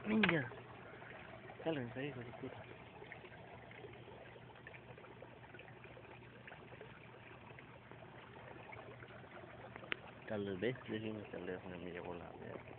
Ninja. Cállense, hijo de puta. Tal vez dejemos el teléfono y me llevo la verga.